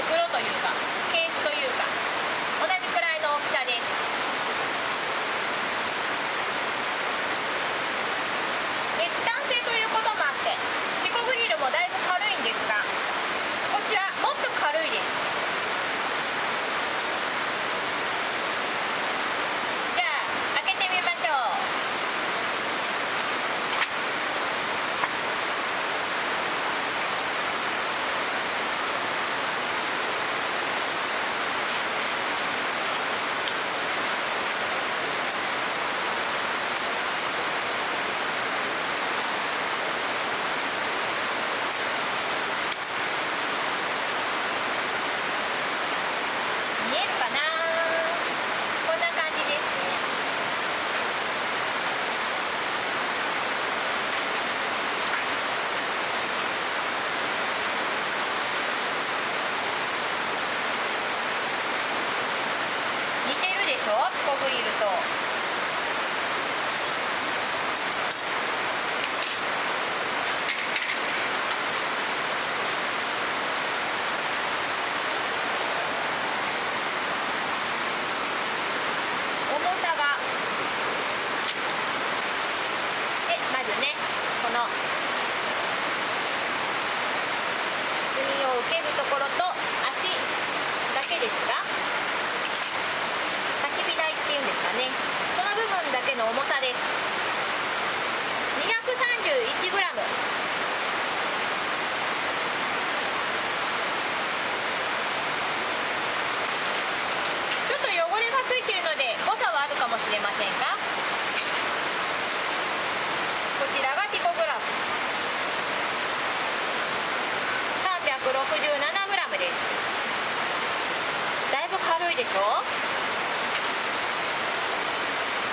袋というかケースというか同じくらいの大きさです。で気単性ということもあってピコグリルもだいぶ軽いんですが、こちらもっと軽いです。じゃあ開けてみましょう。見えるかな。こんな感じですね。似てるでしょ、ピコグリルと。重さがまずね、この炭を受けるところと足だけですが、焚き火台っていうんですかね、その部分だけの重さです。 231g。 ちょっと汚れがついているので誤差はあるかもしれませんが、こちらがピコグラム 367g です。だいぶ軽いでしょ。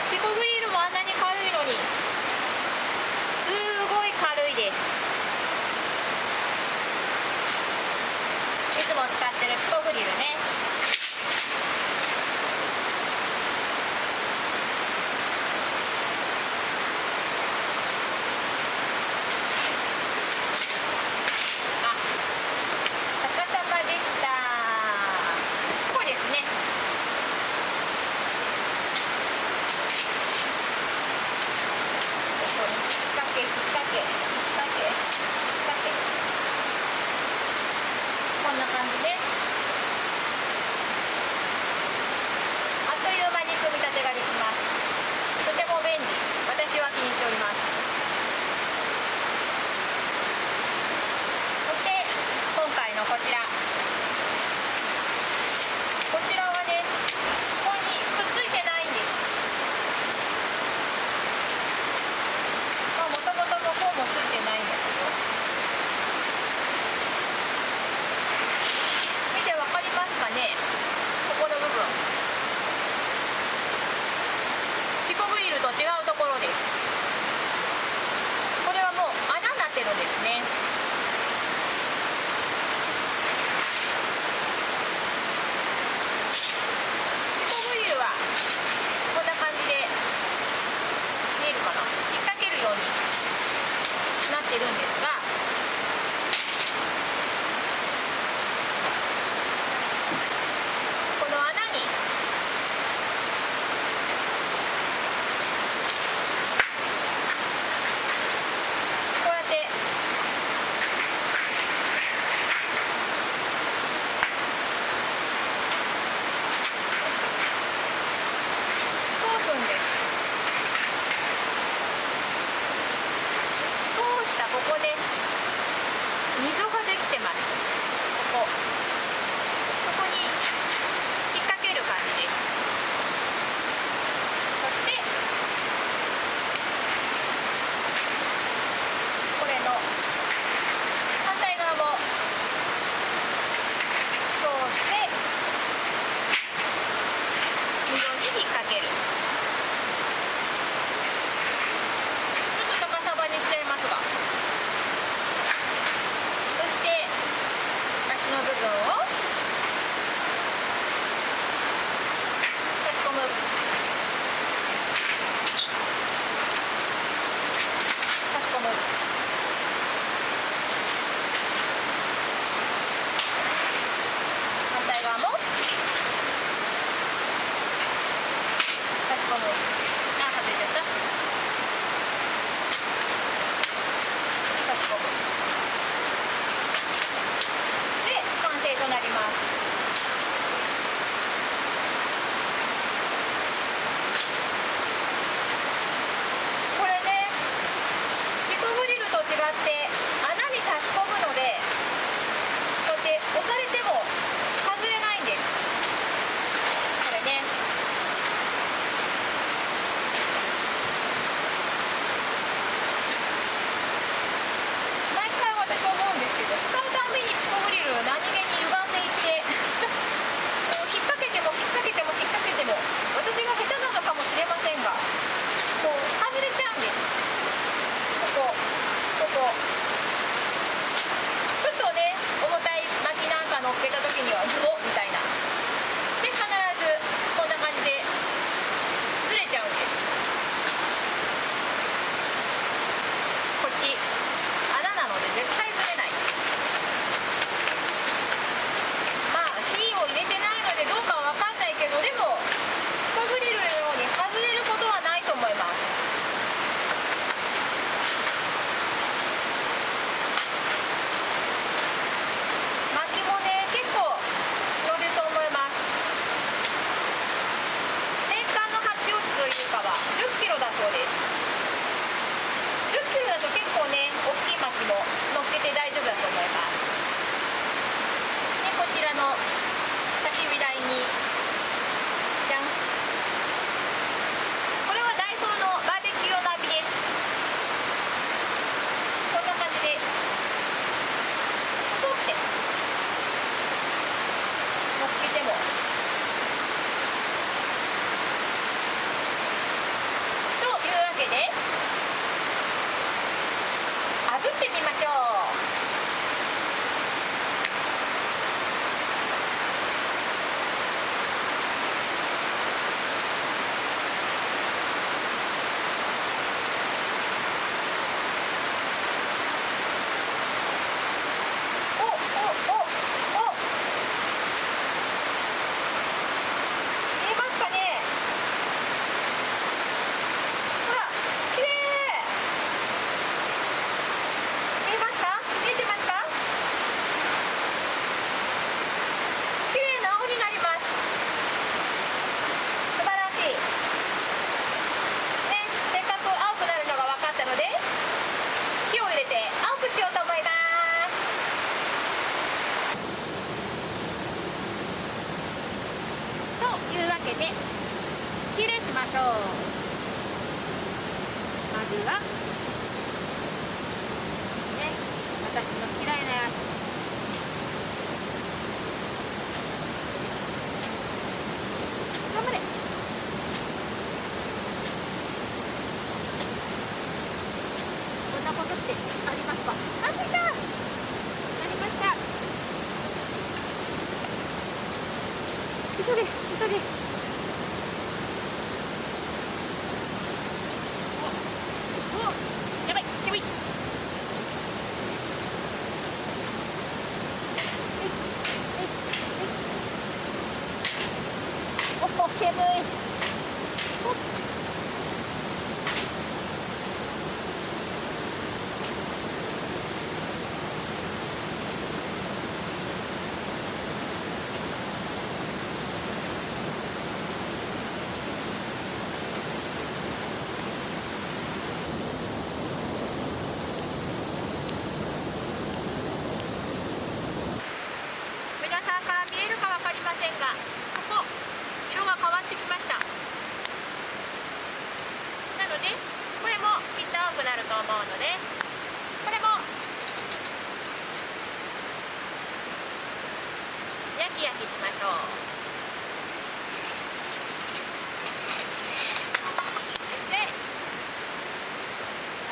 ピコグリルもあんなに軽いのにすごい軽いです。いつも使ってるピコグリルね。逆さまでした。こうですね。ここに引っ掛けこんな感じであっという間に組み立てができます。とても便利。私は気に入っております。そして今回のこちらはね、ここにくっついてないんです。もともとここもついてないんだけど、見てわかりますかね。ここの部分、ピコグリルと違うところです。これはもう穴になってるんですね。ピコグリルはこんな感じで見えるかな、引っ掛けるようになってるんですが、この穴にこうやって通すんです。通したここでょう。まずはね、私の嫌いなやつ。頑張れ。こんなことってありますか？あ、ついた。ありました。急げ急げ。やばいやばい。おお、煙い。皆さんから見えるか分かりませんが、ここ色が変わってきました。なのでこれもきっと青くなると思うので、これも焼き焼きしましょう。で、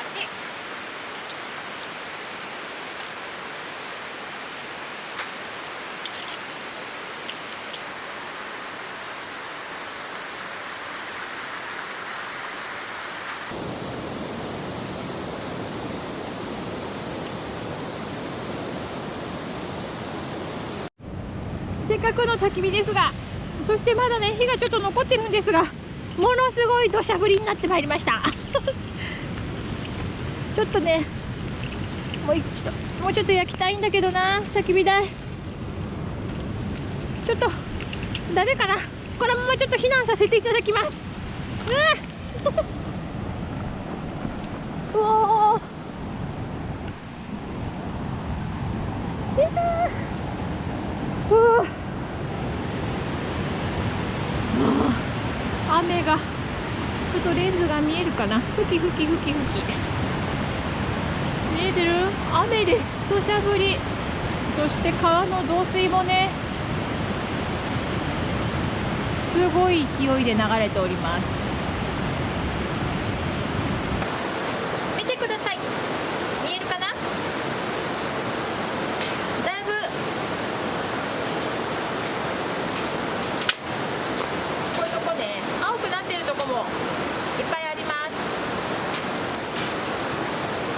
あっち。せっかくの焚き火ですが、そしてまだね火がちょっと残ってるんですが、ものすごい土砂降りになってまいりましたちょっとねもうちょっと焼きたいんだけどな。焚き火台ちょっとダメかな。このままちょっと避難させていただきます。うおー、雨がちょっとレンズが見えるかな。吹き見えてる。雨です。土砂降り。そして川の増水もねすごい勢いで流れております。見てください。見えるかな。だいぶこういうとこね青くなってるとこもいっぱいあります。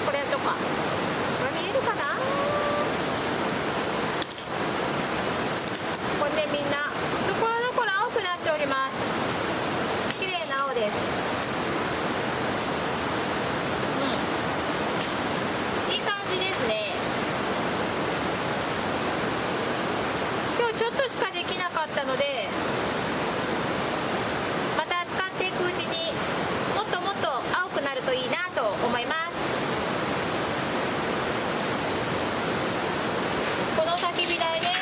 これとかこれ見えるかな。これねみんなところどころ青くなっております。綺麗な青です。いい感じですね。今日ちょっとしかできなかったので、また使っていくうちにもっともっと青くなるといいなと思います。この焚き火台ね、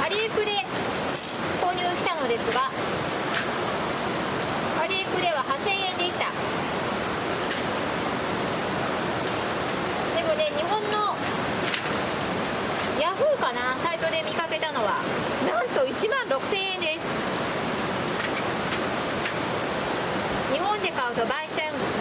アリエクで購入したのですが、アリエクでは8000円でした。でもね、日本のヤフーかなサイトで見かけたのはなんと16000円です。日本で買うと倍しちゃうんです。